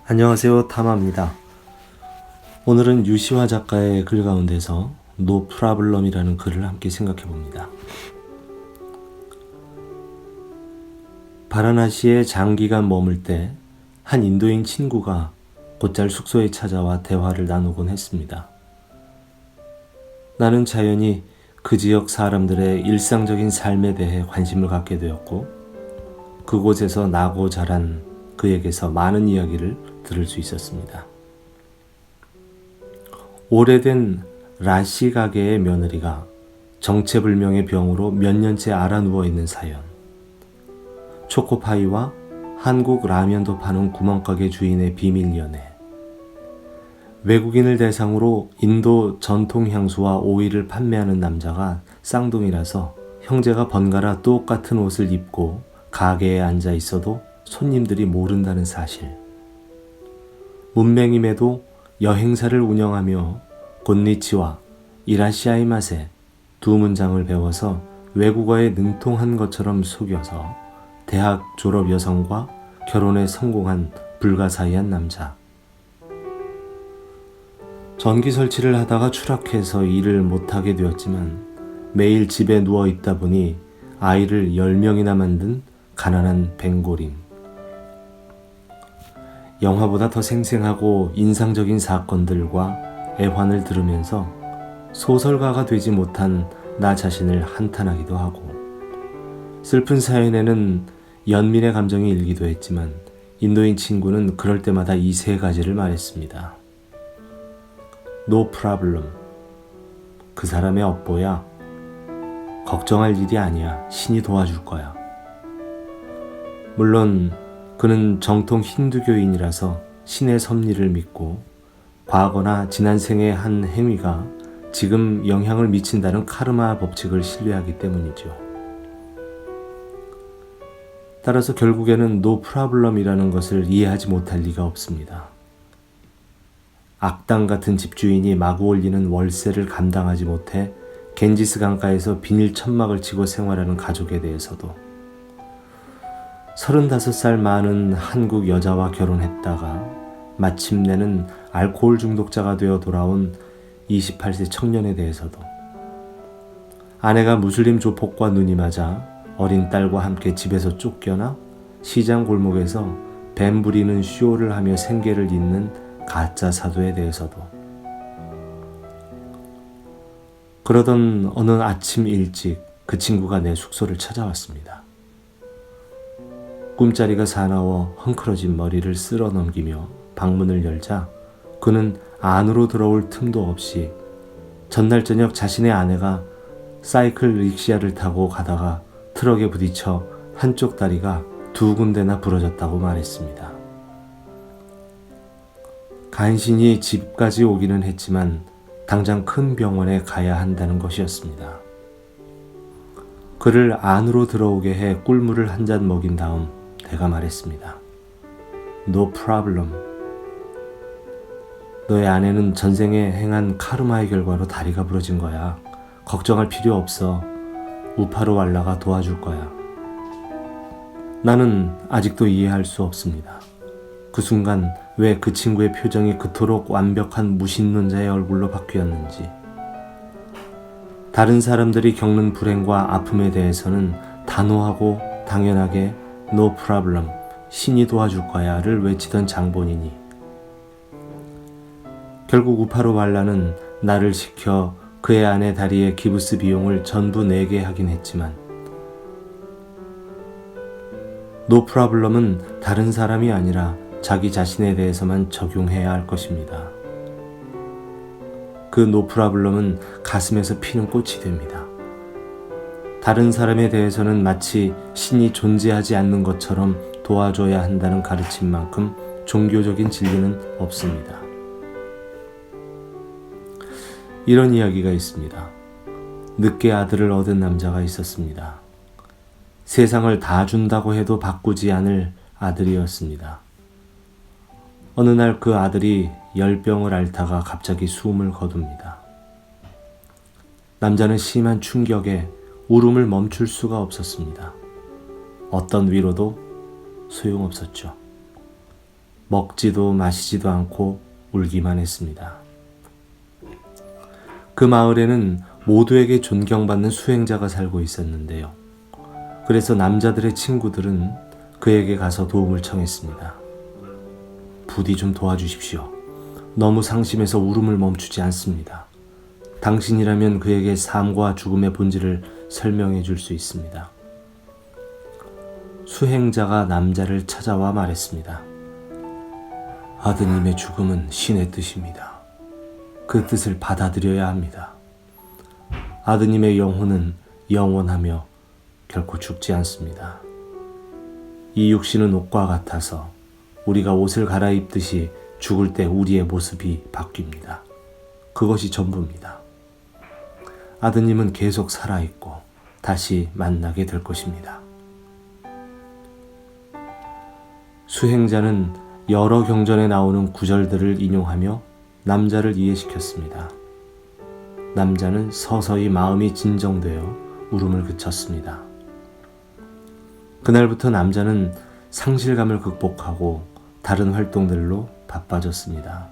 안녕하세요, 타마입니다. 오늘은 유시화 작가의 글 가운데서 No Problem이라는 글을 함께 생각해 봅니다. 바라나시에 장기간 머물 때 한 인도인 친구가 곧잘 숙소에 찾아와 대화를 나누곤 했습니다. 나는 자연히 그 지역 사람들의 일상적인 삶에 대해 관심을 갖게 되었고, 그곳에서 나고 자란 그에게서 많은 이야기를 들을 수 있었습니다. 오래된 라시 가게의 며느리가 정체불명의 병으로 몇 년째 앓아 누워있는 사연, 초코파이와 한국 라면도 파는 구멍가게 주인의 비밀 연애, 외국인을 대상으로 인도 전통 향수와 오일을 판매하는 남자가 쌍둥이라서 형제가 번갈아 똑같은 옷을 입고 가게에 앉아 있어도 손님들이 모른다는 사실, 문맹임에도 여행사를 운영하며 곤니치와 이라시아이마세 두 문장을 배워서 외국어에 능통한 것처럼 속여서 대학 졸업 여성과 결혼에 성공한 불가사의한 남자. 전기 설치를 하다가 추락해서 일을 못하게 되었지만 매일 집에 누워 있다 보니 아이를 10명이나 만든 가난한 벵고림. 영화보다 더 생생하고 인상적인 사건들과 애환을 들으면서 소설가가 되지 못한 나 자신을 한탄하기도 하고, 슬픈 사연에는 연민의 감정이 일기도 했지만 인도인 친구는 그럴 때마다 이 세 가지를 말했습니다. No problem. 그 사람의 업보야. 걱정할 일이 아니야. 신이 도와줄 거야. 물론 그는 정통 힌두교인이라서 신의 섭리를 믿고 과거나 지난 생의 한 행위가 지금 영향을 미친다는 카르마 법칙을 신뢰하기 때문이죠. 따라서 결국에는 No Problem이라는 것을 이해하지 못할 리가 없습니다. 악당 같은 집주인이 마구 올리는 월세를 감당하지 못해 겐지스 강가에서 비닐 천막을 치고 생활하는 가족에 대해서도, 35살 많은 한국 여자와 결혼했다가 마침내는 알코올 중독자가 되어 돌아온 28세 청년에 대해서도, 아내가 무슬림 조폭과 눈이 맞아 어린 딸과 함께 집에서 쫓겨나 시장 골목에서 뱀 부리는 쇼를 하며 생계를 잇는 가짜 사도에 대해서도. 그러던 어느 아침 일찍 그 친구가 내 숙소를 찾아왔습니다. 꿈자리가 사나워 헝클어진 머리를 쓸어 넘기며 방문을 열자 그는 안으로 들어올 틈도 없이 전날 저녁 자신의 아내가 사이클 릭시아를 타고 가다가 트럭에 부딪혀 한쪽 다리가 2군데나 부러졌다고 말했습니다. 간신히 집까지 오기는 했지만 당장 큰 병원에 가야 한다는 것이었습니다. 그를 안으로 들어오게 해 꿀물을 한 잔 먹인 다음 내가 말했습니다. No problem. 너의 아내는 전생에 행한 카르마의 결과로 다리가 부러진 거야. 걱정할 필요 없어. 우파로왈라가 도와줄 거야. 나는 아직도 이해할 수 없습니다. 그 순간 왜 그 친구의 표정이 그토록 완벽한 무신론자의 얼굴로 바뀌었는지. 다른 사람들이 겪는 불행과 아픔에 대해서는 단호하고 당연하게 No problem, 신이 도와줄 거야를 외치던 장본인이 결국 우파로왈라는 나를 시켜 그의 아내 다리의 기부스 비용을 전부 내게 하긴 했지만, No problem은 다른 사람이 아니라 자기 자신에 대해서만 적용해야 할 것입니다. 그 No problem은 가슴에서 피는 꽃이 됩니다. 다른 사람에 대해서는 마치 신이 존재하지 않는 것처럼 도와줘야 한다는 가르침만큼 종교적인 진리는 없습니다. 이런 이야기가 있습니다. 늦게 아들을 얻은 남자가 있었습니다. 세상을 다 준다고 해도 바꾸지 않을 아들이었습니다. 어느 날 그 아들이 열병을 앓다가 갑자기 숨을 거둡니다. 남자는 심한 충격에 울음을 멈출 수가 없었습니다. 어떤 위로도 소용없었죠. 먹지도 마시지도 않고 울기만 했습니다. 그 마을에는 모두에게 존경받는 수행자가 살고 있었는데요. 그래서 남자들의 친구들은 그에게 가서 도움을 청했습니다. 부디 좀 도와주십시오. 너무 상심해서 울음을 멈추지 않습니다. 당신이라면 그에게 삶과 죽음의 본질을 설명해 줄 수 있습니다. 수행자가 남자를 찾아와 말했습니다. 아드님의 죽음은 신의 뜻입니다. 그 뜻을 받아들여야 합니다. 아드님의 영혼은 영원하며 결코 죽지 않습니다. 이 육신은 옷과 같아서 우리가 옷을 갈아입듯이 죽을 때 우리의 모습이 바뀝니다. 그것이 전부입니다. 아드님은 계속 살아있고 다시 만나게 될 것입니다. 수행자는 여러 경전에 나오는 구절들을 인용하며 남자를 이해시켰습니다. 남자는 서서히 마음이 진정되어 울음을 그쳤습니다. 그날부터 남자는 상실감을 극복하고 다른 활동들로 바빠졌습니다.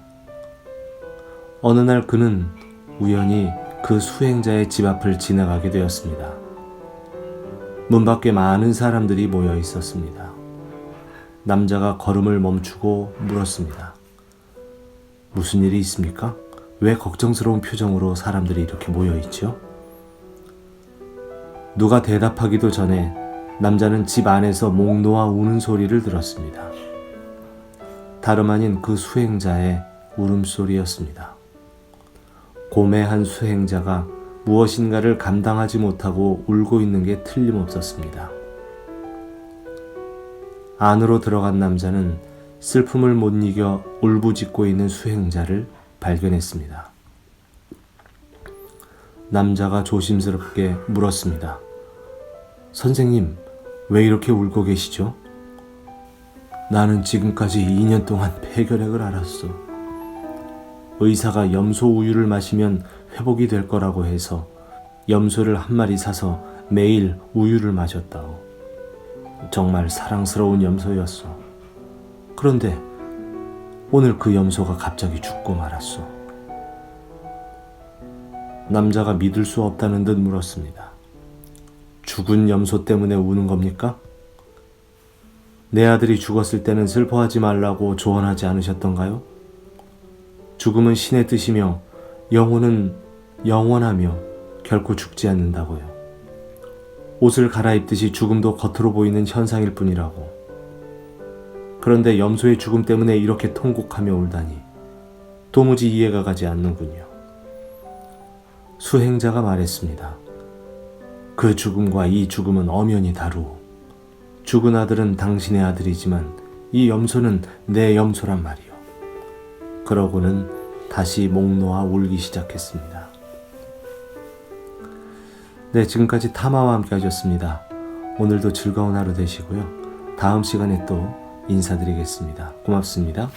어느 날 그는 우연히 그 수행자의 집 앞을 지나가게 되었습니다. 문 밖에 많은 사람들이 모여 있었습니다. 남자가 걸음을 멈추고 물었습니다. 무슨 일이 있습니까? 왜 걱정스러운 표정으로 사람들이 이렇게 모여 있죠? 누가 대답하기도 전에 남자는 집 안에서 목 놓아 우는 소리를 들었습니다. 다름 아닌 그 수행자의 울음소리였습니다. 고매한 수행자가 무엇인가를 감당하지 못하고 울고 있는 게 틀림없었습니다. 안으로 들어간 남자는 슬픔을 못 이겨 울부짖고 있는 수행자를 발견했습니다. 남자가 조심스럽게 물었습니다. 선생님, 왜 이렇게 울고 계시죠? 나는 지금까지 2년 동안 폐결핵을 앓았어. 의사가 염소 우유를 마시면 회복이 될 거라고 해서 염소를 한 마리 사서 매일 우유를 마셨다오. 정말 사랑스러운 염소였어. 그런데 오늘 그 염소가 갑자기 죽고 말았어. 남자가 믿을 수 없다는 듯 물었습니다. 죽은 염소 때문에 우는 겁니까? 내 아들이 죽었을 때는 슬퍼하지 말라고 조언하지 않으셨던가요? 죽음은 신의 뜻이며 영혼은 영원하며 결코 죽지 않는다고요. 옷을 갈아입듯이 죽음도 겉으로 보이는 현상일 뿐이라고. 그런데 염소의 죽음 때문에 이렇게 통곡하며 울다니 도무지 이해가 가지 않는군요. 수행자가 말했습니다. 그 죽음과 이 죽음은 엄연히 다르오. 죽은 아들은 당신의 아들이지만 이 염소는 내 염소란 말이오. 그러고는 다시 목 놓아 울기 시작했습니다. 네, 지금까지 타마와 함께 하셨습니다. 오늘도 즐거운 하루 되시고요. 다음 시간에 또 인사드리겠습니다. 고맙습니다.